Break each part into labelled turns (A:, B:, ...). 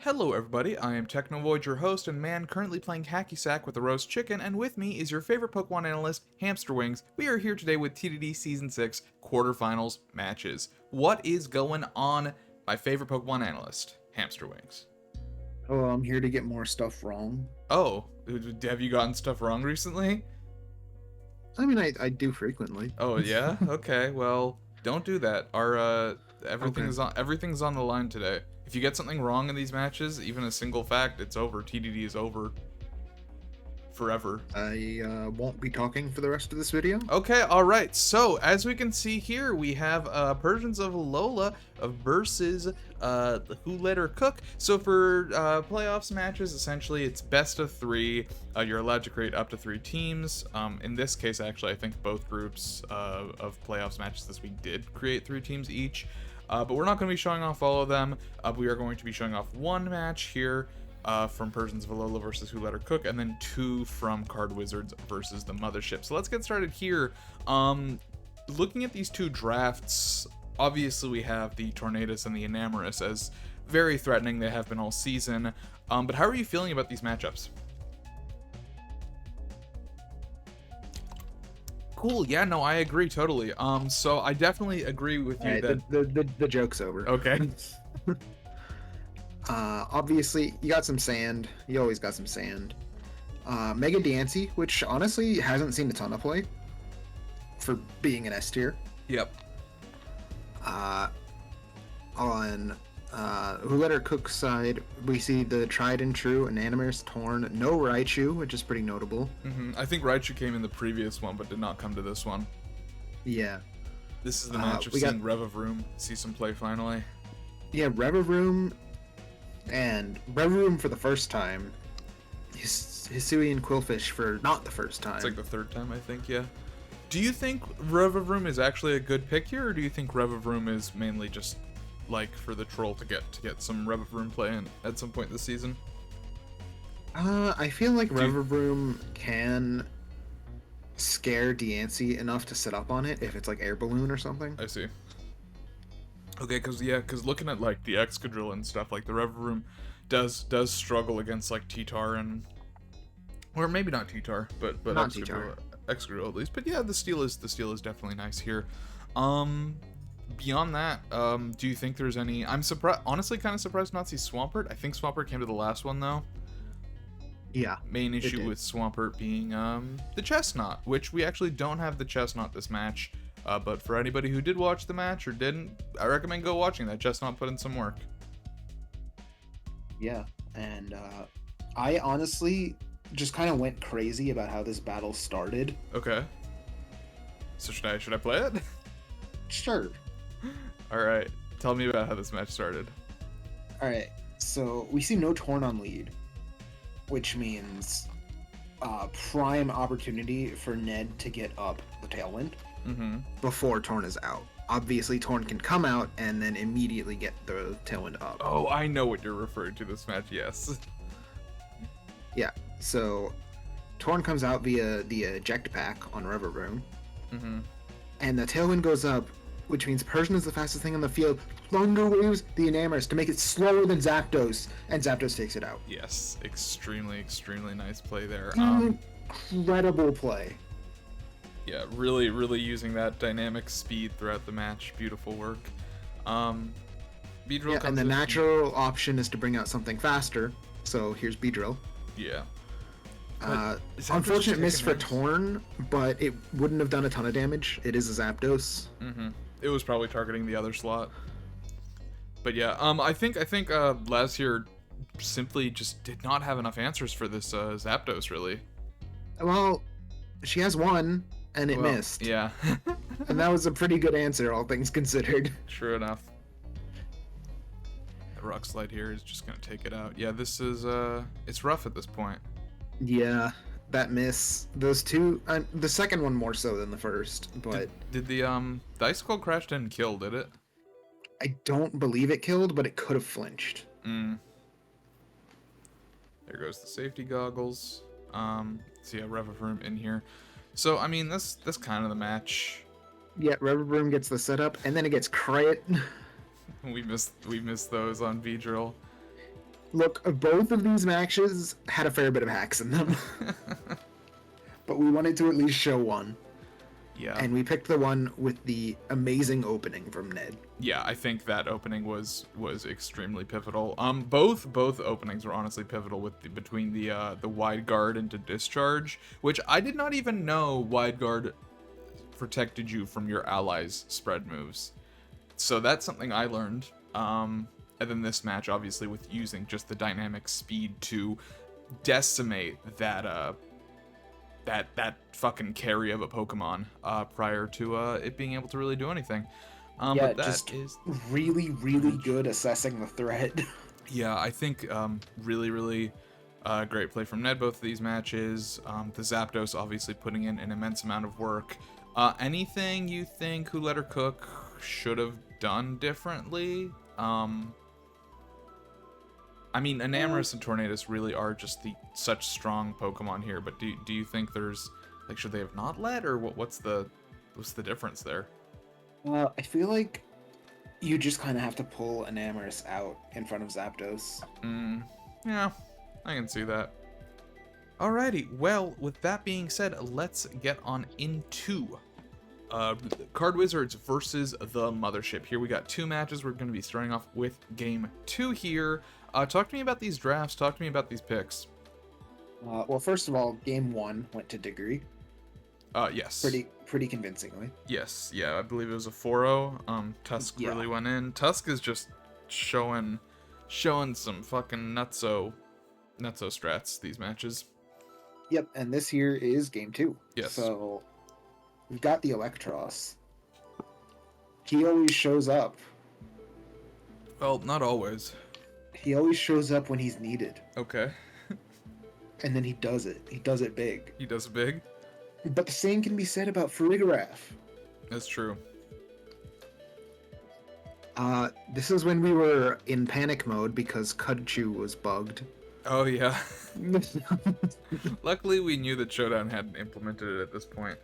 A: Hello everybody, I am Technovoid, your host and man currently playing Hacky Sack with a roast chicken, and with me is your favorite Pokemon analyst, Hamster Wings. We are here today with TDD Season 6 Quarterfinals matches. What is going on, my favorite Pokemon analyst, Hamster Wings?
B: Oh, I'm here to get more stuff wrong.
A: Oh, have you gotten stuff wrong recently?
B: I mean, I do frequently.
A: Oh yeah? Okay, well, don't do that. Everything's on the line today. If you get something wrong in these matches, even a single fact, it's over. TDD is over. Forever.
B: I won't be talking for the rest of this video.
A: Okay, alright. So, as we can see here, we have Persians of Alola versus Who Let Her Cook. So for playoffs matches, essentially, it's best of 3. You're allowed to create up to 3 teams. In this case, actually, I think both groups of playoffs matches this week did create 3 teams each. But we're not going to be showing off all of them. We are going to be showing off one match here. From Persians of Alola versus Who Let Her Cook, and then 2 from Card Wizards versus the Mothership. So let's get started here. Looking at these 2 drafts, obviously we have the Tornadus and the Enamorus as very threatening. They have been all season. But how are you feeling about these matchups? Cool. Yeah, no, I agree totally. So I definitely agree with you that
B: the joke's over.
A: Okay.
B: Obviously, you got some sand. You always got some sand. Mega Dancy, which honestly hasn't seen a ton of play for being an S tier.
A: Yep.
B: On Who Let Her Cook side, we see the tried and true Enamorus, Torn, no Raichu, which is pretty notable.
A: I think Raichu came in the previous one, but did not come to this one.
B: Yeah.
A: This is the match of seeing Revavroom see some play finally.
B: Yeah, Revavroom. And Revavroom for the first time. Hisuian Quillfish for not the first time.
A: It's like the 3rd time, I think, yeah. Do you think Revavroom is actually a good pick here, or do you think Revavroom is mainly just like for the troll to get some Revavroom play in at some point this season?
B: I feel like Revavroom can scare Diancie enough to sit up on it if it's like Air Balloon or something.
A: I see. Okay, because looking at like the Excadrill and stuff, like the Revavroom does struggle against like T-Tar and, or maybe not T-Tar, but
B: not
A: Excadrill at least. But yeah, the steel is definitely nice here. Beyond that, do you think there's any? I'm surprised, honestly, kind of surprised not to see Swampert. I think Swampert came to the last one though.
B: Yeah.
A: Main issue with Swampert being the Chestnut, which we actually don't have the Chestnut this match. But for anybody who did watch the match or didn't, I recommend go watching that. Chestnut put in some work.
B: Yeah, and I honestly just kind of went crazy about how this battle started.
A: Okay. So should I play it?
B: Sure.
A: All right. Tell me about how this match started.
B: All right. So we see no Torn on lead, which means prime opportunity for Ned to get up the Tailwind. Before Torn is out. Obviously, Torn can come out and then immediately get the Tailwind up.
A: Oh, I know what you're referring to this match, yes.
B: Yeah, so Torn comes out via the eject pack on Revavroom. And the Tailwind goes up, which means Persian is the fastest thing on the field. Thunder Waves the Enamorus to make it slower than Zapdos, and Zapdos takes it out.
A: Yes, extremely nice play there.
B: Incredible play.
A: Yeah, really using that dynamic speed throughout the match. Beautiful work. Beedrill
B: comes and the natural option is to bring out something faster. So here's Beedrill.
A: Yeah.
B: Unfortunate miss for Torn, but it wouldn't have done a ton of damage. It is a Zapdos.
A: It was probably targeting the other slot. But yeah, I think Laz here simply just did not have enough answers for this Zapdos, really.
B: Well, she has one. And it missed.
A: Yeah.
B: And that was a pretty good answer, all things considered.
A: True enough. The Rock Slide here is just going to take it out. Yeah, this is, it's rough at this point.
B: Yeah, that miss. Those two, the second one more so than the first, but...
A: Did the Icicle Crash didn't kill, did it?
B: I don't believe it killed, but it could have flinched.
A: There goes the safety goggles. So yeah, Revavroom in here. So, I mean, that's kind of the match.
B: Yeah, Revavroom gets the setup, and then it gets crit.
A: we missed those on Beedrill.
B: Look, both of these matches had a fair bit of hacks in them, but we wanted to at least show one.
A: Yeah.
B: And we picked the one with the amazing opening from Ned.
A: Yeah, I think that opening was extremely pivotal. Both openings were honestly pivotal with between the wide guard into discharge, which I did not even know wide guard protected you from your allies' spread moves. So that's something I learned. And then this match, obviously, with using just the dynamic speed to decimate that that fucking carry of a Pokemon prior to it being able to really do anything.
B: Yeah,
A: But that
B: just
A: is
B: really, really good assessing the threat.
A: yeah, I think really great play from Ned both of these matches. The Zapdos obviously putting in an immense amount of work. Anything you think Who Let Her Cook should have done differently? I mean, Enamorus and Tornadus really are just such strong Pokemon here, but do you think there's, like, should they have not led, or what's the difference there?
B: I feel like you just kind of have to pull Enamorus out in front of Zapdos.
A: Yeah, I can see that. Alrighty, well, with that being said, let's get on into Card Wizards versus the Mothership. Here we got 2 matches. We're going to be starting off with Game 2 here. Talk to me about these drafts. Talk to me about these picks.
B: Well, first of all, Game 1 went to Degree.
A: Yes.
B: Pretty convincingly.
A: Yes, yeah, I believe it was a 4-0. Tusk really went in. Tusk is just showing some fucking nutso strats these matches.
B: Yep, and this here is Game 2.
A: Yes.
B: So we've got the Electros. He always shows up.
A: Well, not always.
B: He always shows up when he's needed.
A: Okay.
B: And then he does it. He does it big.
A: He does it big?
B: But the same can be said about Farigiraf.
A: That's true.
B: This is when we were in panic mode because Cudchew was bugged.
A: Oh, yeah. Luckily, we knew that Showdown hadn't implemented it at this point.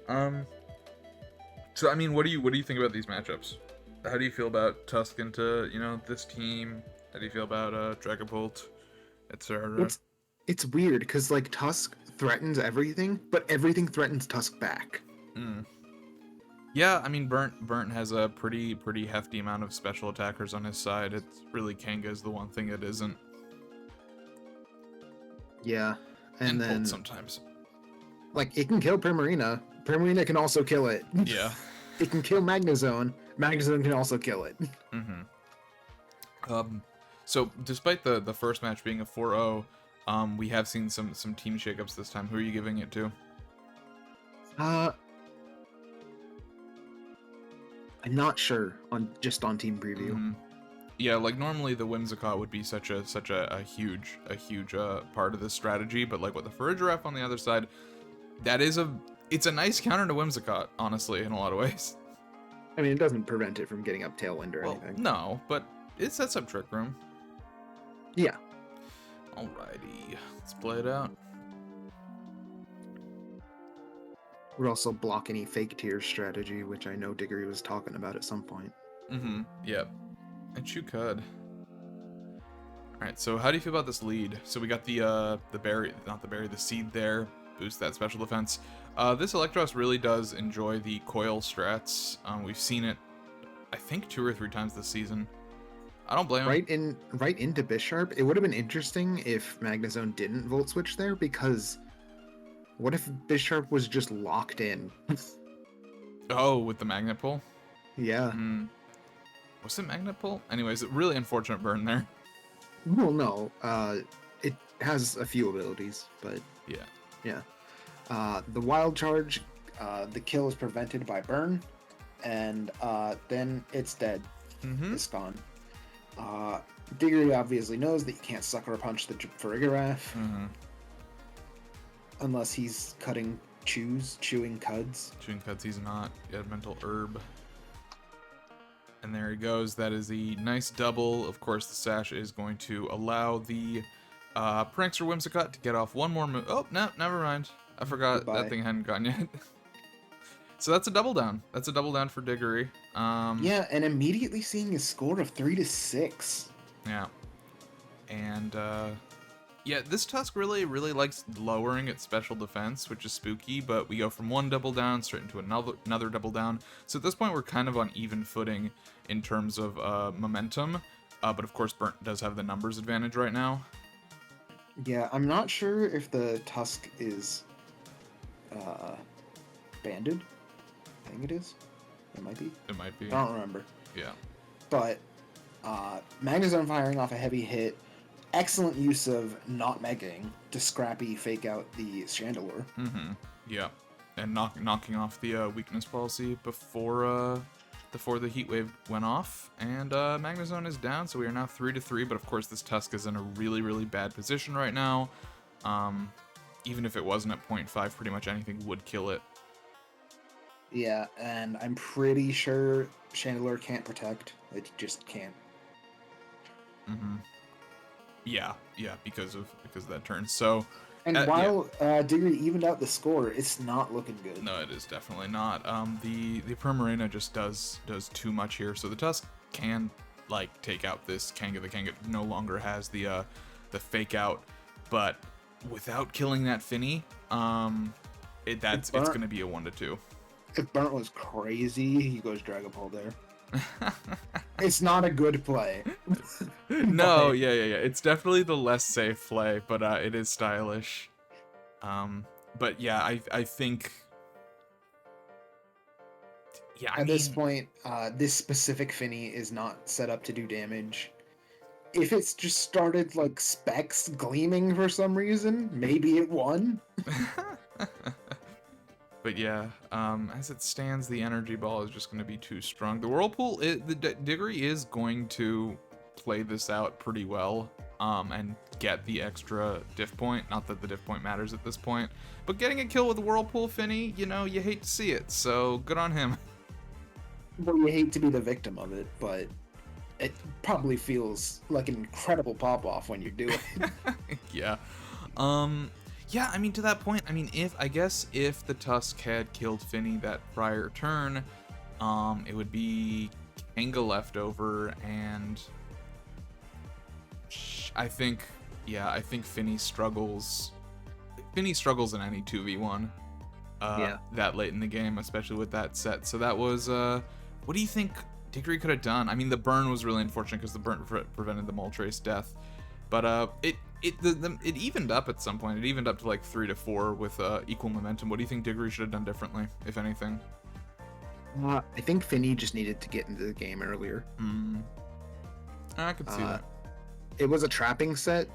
A: So, I mean, what do you think about these matchups? How do you feel about Tusk into, this team? How do you feel about Dragapult, etc.?
B: It's weird because like Tusk threatens everything, but everything threatens Tusk back.
A: Yeah, I mean Burnt has a pretty hefty amount of special attackers on his side. It's really Kanga's the one thing that isn't.
B: Yeah, and then
A: sometimes.
B: Like it can kill Primarina. Primarina can also kill it.
A: Yeah.
B: It can kill Magnezone. Magnezone can also kill it.
A: So despite the first match being a 4-0, we have seen some team shakeups this time. Who are you giving it to?
B: I'm not sure on team preview.
A: Yeah, like normally the Whimsicott would be such a huge part of this strategy, but like with the Farigiraf on the other side, it's a nice counter to Whimsicott, honestly, in a lot of ways.
B: I mean, it doesn't prevent it from getting up Tailwind or anything.
A: No, but it sets up Trick Room.
B: Yeah.
A: Alrighty, let's play it out.
B: Would also block any fake tears strategy, which I know Diggory was talking about at some point.
A: Yep. And you could. Alright, so how do you feel about this lead? So we got the seed there. Boost that special defense. This Electros really does enjoy the coil strats. We've seen it, I think, 2 or 3 times this season. I don't blame him.
B: Right into Bisharp. It would have been interesting if Magnezone didn't Volt Switch there, because what if Bisharp was just locked in?
A: Oh, with the Magnet Pull?
B: Yeah.
A: Was it Magnet Pull? Anyways, really unfortunate burn there.
B: Well, no. It has a few abilities, but yeah. The Wild Charge, the kill is prevented by burn, and then it's dead. It's gone. Diggory obviously knows that you can't Sucker Punch the Farigiraf unless he's chewing cuds.
A: Chewing cuds, he's not. He had Mental Herb. And there he goes. That is a nice double. Of course, the Sash is going to allow the Prankster Whimsicott to get off one more move. Oh, no, never mind. I forgot that thing hadn't gone yet. So that's a double down. That's a double down for Diggory.
B: Yeah, and immediately seeing a score of 3-6.
A: Yeah. And And yeah, this Tusk really likes lowering its special defense, which is spooky, but we go from one double down straight into another double down. So at this point, we're kind of on even footing in terms of momentum. But of course, Burnt does have the numbers advantage right now.
B: Yeah, I'm not sure if the Tusk is banded. I think it is. It might be.
A: It might be.
B: I don't remember.
A: Yeah.
B: But Magnezone firing off a heavy hit. Excellent use of not megging to scrappy fake out the Chandelure.
A: Mm-hmm. Yeah. And knocking off the weakness policy before the heat wave went off, and Magnezone is down, so we are now 3-3. But of course, this Tusk is in a really bad position right now. Even if it wasn't at 0.5, pretty much anything would kill it.
B: Yeah, and I'm pretty sure Chandelure can't protect. It just can't.
A: Mm-hmm. Yeah, because of that turn. So.
B: And while Diggory evened out the score, it's not looking good.
A: No, it is definitely not. The Primarina just does too much here. So the Tusk can take out this Kanga. The Kanga no longer has the fake out, but without killing that Finny, it's going to be a 1-2.
B: If Burnt was crazy, he goes Dragon Ball there. It's not a good play.
A: No, yeah. It's definitely the less safe play, but it is stylish. But yeah, I think. Yeah,
B: At this point, this specific Finny is not set up to do damage. If it's just started specs gleaming for some reason, maybe it won.
A: But yeah, as it stands, the energy ball is just going to be too strong. The Whirlpool, the Diggory is going to play this out pretty well, and get the extra diff point. Not that the diff point matters at this point, but getting a kill with the Whirlpool Finny, you hate to see it. So good on him.
B: Well, you hate to be the victim of it, but it probably feels like an incredible pop off when you do it.
A: Yeah. Yeah, I mean, to that point, if the Tusk had killed Finny that prior turn, it would be Kanga left over, and I think Finny struggles. Finny struggles in any 2v1 that late in the game, especially with that set. So that was, what do you think Diggory could have done? I mean, the burn was really unfortunate because the burn prevented the Moltres death, but it evened up at some point. It evened up to 3-4 with equal momentum. What do you think Diggory should have done differently, if anything?
B: I think Finny just needed to get into the game earlier.
A: I could see that.
B: It was a trapping set,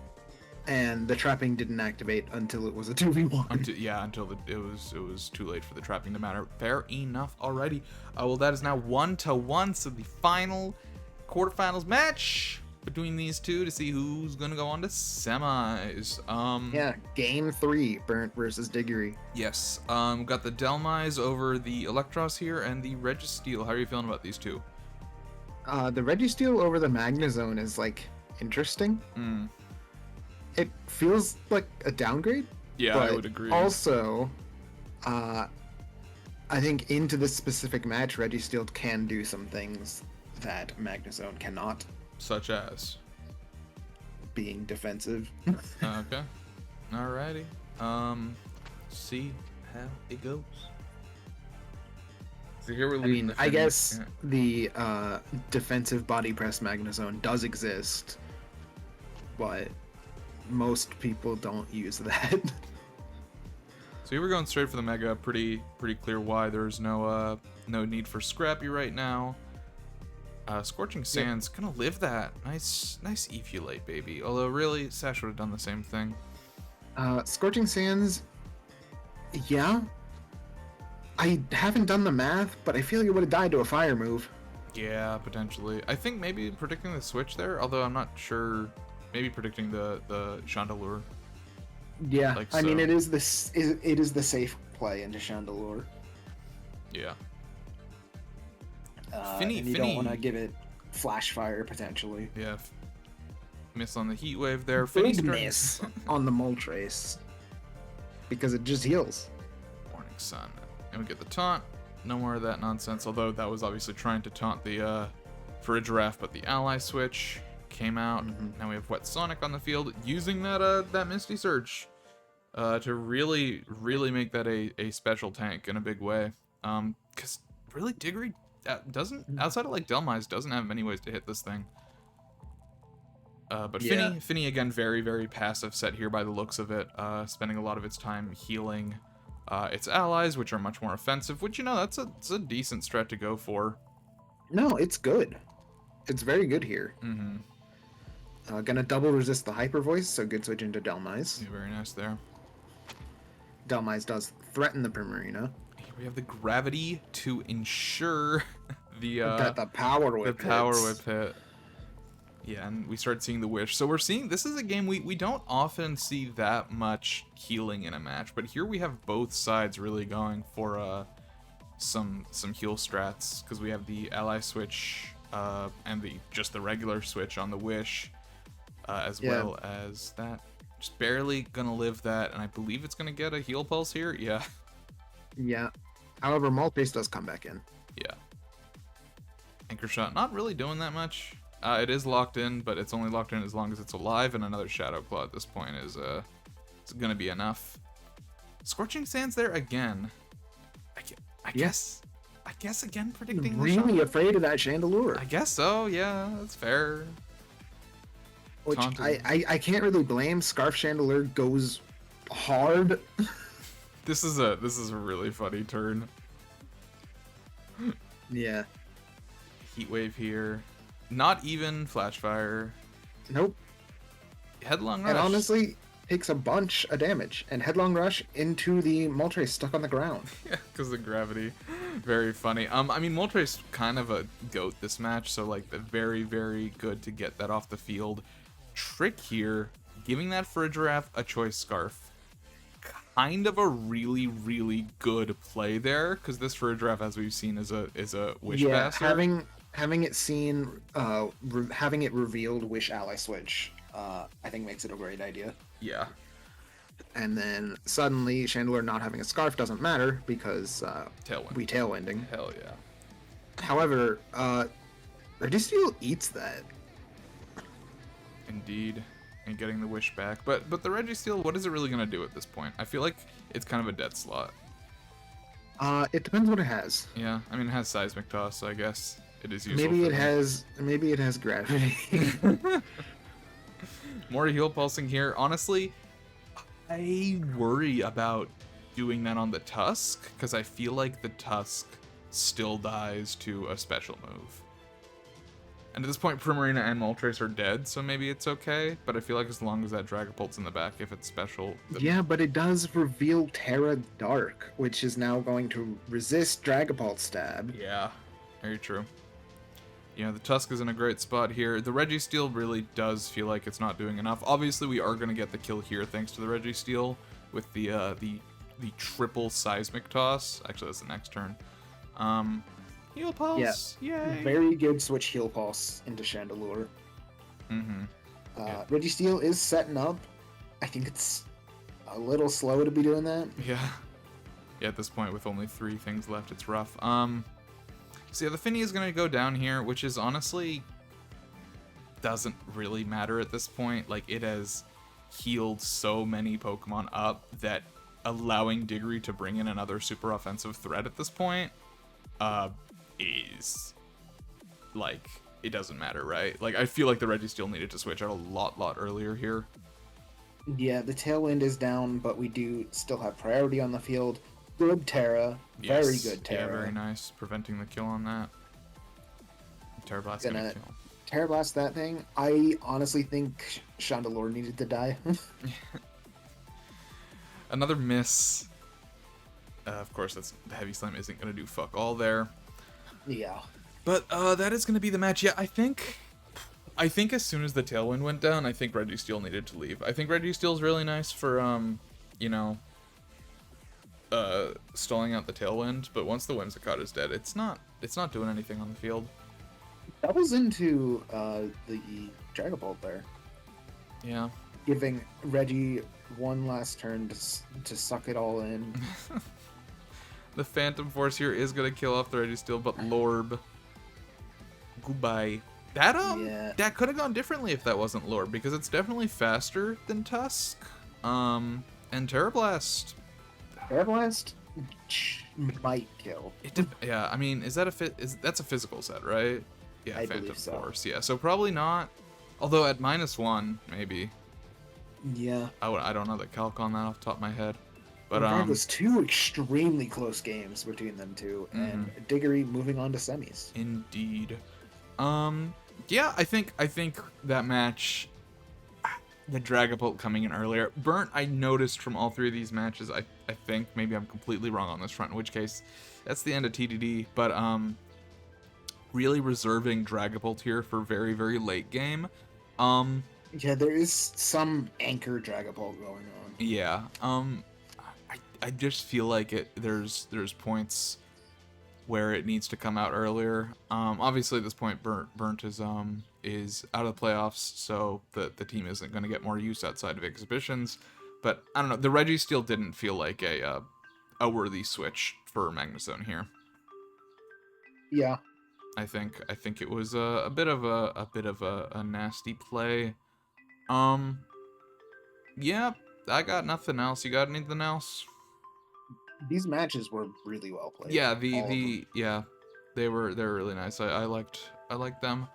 B: and the trapping didn't activate until it was a 2v1.
A: Until it was too late for the trapping to matter. Fair enough. Alrighty. Well, that is now 1-1. So the final quarterfinals match between these two to see who's gonna go on to semis.
B: Game 3, Burnt versus Diggory.
A: Yes. Got the Delmise over the Electros here, and the Registeel. How are you feeling about these two?
B: The Registeel over the Magnezone is interesting. It feels like a downgrade.
A: Yeah, I would agree.
B: Also, I think into this specific match, Registeel can do some things that Magnezone cannot.
A: Such as?
B: Being defensive.
A: Okay. Alrighty. See how it goes. So here we're
B: I guess the defensive body press Magnezone does exist, but most people don't use that.
A: So here we're going straight for the Mega. Pretty clear why. There's no need for Scrappy right now. Scorching Sands, gonna live that. Nice Eviolite, baby. Although really, Sash would have done the same thing.
B: Scorching Sands, yeah. I haven't done the math, but I feel like it would have died to a fire move.
A: Yeah, potentially. I think maybe predicting the switch there, although I'm not sure. Maybe predicting the Chandelure.
B: Yeah, I mean it is the safe play into Chandelure.
A: Yeah.
B: Finny, don't want to give it flash fire potentially.
A: Yeah. Miss on the heat wave there.
B: Big miss on the Moltres because it just heals.
A: Morning Sun. And we get the taunt. No more of that nonsense. Although that was obviously trying to taunt the Farigiraf, but the ally switch came out. Now we have Wet Sonic on the field, using that Misty Surge to really make that a special tank in a big way. Because really Diggory doesn't, outside of like Delmise, doesn't have many ways to hit this thing. But Finny again, very passive set here by the looks of it, spending a lot of its time healing its allies, which are much more offensive, which, you know, that's a decent strat to go for.
B: No, it's good. It's very good here. Gonna double resist the Hyper Voice, so good switch into Delmise.
A: Yeah, very nice there.
B: Delmise does threaten the Primarina.
A: Here we have the Gravity to ensure the
B: Power Whip
A: hit. Yeah, and we start seeing the Wish. So we're seeing, this is a game we don't often see that much healing in a match, but here we have both sides really going for some heal strats, because we have the ally switch and just the regular switch on the Wish, as well as that. Just barely gonna live that, and I believe it's gonna get a heal pulse here. Yeah.
B: However, Moltres does come back in.
A: Yeah. Anchor shot, not really doing that much. It is locked in, but it's only locked in as long as it's alive, and another Shadow Claw at this point is it's gonna be enough. Scorching Sands there again. I guess again predicting.
B: Really afraid of that Chandelure.
A: I guess so. Yeah, that's fair.
B: Which I can't really blame. Scarf Chandelure goes hard.
A: This is a really funny turn.
B: Yeah.
A: Heat Wave here. Not even Flash Fire.
B: Nope.
A: Headlong Rush.
B: And honestly, takes a bunch of damage. And Headlong Rush into the Moltres stuck on the ground.
A: Yeah, because the gravity. Very funny. I mean, Moltres kind of a goat this match, so like very good to get that off the field. Trick here, giving that Farigiraf a choice scarf. Kind of a really good play there, because this Farigiraf, as we've seen, is a Wish Master.
B: Having it seen, having it revealed Wish Ally Switch, I think makes it a great idea.
A: Yeah.
B: And then suddenly Chandelure not having a scarf doesn't matter because we tailwinding.
A: Hell yeah.
B: However, Registeel eats that.
A: Indeed. And getting the Wish back. But the Registeel, what is it really going to do at this point? I feel like it's kind of a dead slot.
B: It depends what it has.
A: Yeah, I mean, it has Seismic Toss, so I guess it is useful.
B: Maybe it has gravity.
A: More heal pulsing here. Honestly, I worry about doing that on the Tusk, because I feel like the Tusk still dies to a special move. And at this point, Primarina and Moltres are dead, so maybe it's okay. But I feel like as long as that Dragapult's in the back, if it's special...
B: Yeah, but it does reveal Terra Dark, which is now going to resist Dragapult Stab.
A: Yeah, very true. You know, the Tusk is in a great spot here. The Registeel really does feel like it's not doing enough. Obviously, we are going to get the kill here thanks to the Registeel with the triple Seismic Toss. Actually, that's the next turn. Heal Pulse!
B: Yeah.
A: Yay!
B: Very good switch Heal Pulse into Chandelure. Registeel is setting up. I think it's a little slow to be doing that.
A: Yeah. Yeah, at this point, with only 3 things left, it's rough. So yeah, the Finny is going to go down here, which is honestly doesn't really matter at this point. Like, it has healed so many Pokemon up that allowing Diggory to bring in another super offensive threat at this point is like, it doesn't matter, right? Like, I feel like the Registeel needed to switch out a lot earlier here.
B: Yeah, the Tailwind is down, but we do still have priority on the field. Good Terra. Yes. Very good Terra.
A: Yeah, very nice. Preventing the kill on that. Terra Blast gonna kill.
B: Terra Blast that thing. I honestly think Chandelure needed to die.
A: Another miss. Of course, the Heavy Slam isn't going to do fuck all there.
B: Yeah.
A: But that is going to be the match. Yeah, I think as soon as the Tailwind went down, I think Registeel needed to leave. I think Registeel's really nice for, you know, stalling out the Tailwind, but once the Whimsicott is dead, it's not doing anything on the field.
B: Doubles into the Dragapult there.
A: Yeah.
B: Giving Reggie one last turn to suck it all in.
A: The Phantom Force here is going to kill off the Registeel, but Lorb, goodbye.
B: Yeah.
A: That could have gone differently if that wasn't Lord, because it's definitely faster than Tusk. And Terrablast.
B: Airblast might kill.
A: Yeah, I mean, that's a physical set, right? Yeah,
B: I
A: Phantom
B: believe so.
A: Force. Yeah, so probably not. Although at -1, maybe.
B: Yeah.
A: I don't know the calc on that off the top of my head. But
B: Regardless, two extremely close games between them two, and Diggory moving on to semis.
A: indeed. Yeah, I think that match, the Dragapult coming in earlier. Burnt, I noticed from all three of these matches, I think, maybe I'm completely wrong on this front, in which case, that's the end of TDD, but, really reserving Dragapult here for very, very late game.
B: Yeah, there is some anchor Dragapult going on.
A: Yeah, I just feel like there's points where it needs to come out earlier. Obviously at this point, Burnt is out of the playoffs, so the team isn't going to get more use outside of exhibitions. But I don't know. The Registeel didn't feel like a worthy switch for Magnezone here.
B: Yeah.
A: I think it was a bit of a nasty play. Yeah, I got nothing else. You got anything else?
B: These matches were really well played.
A: Yeah, they were really nice. I liked them.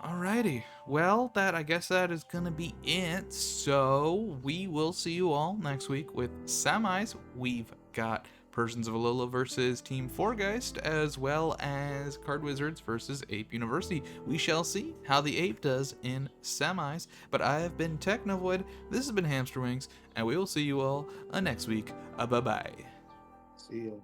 A: Alrighty. Well, I guess that is gonna be it. So we will see you all next week with semis. We've got Persians of Alola versus Team Forgeist, as well as Card Wizards versus Ape University. We shall see how the Ape does in semis. But I have been Technovoid. This has been Hamster Wings, and we will see you all next week. Bye bye.
B: See you.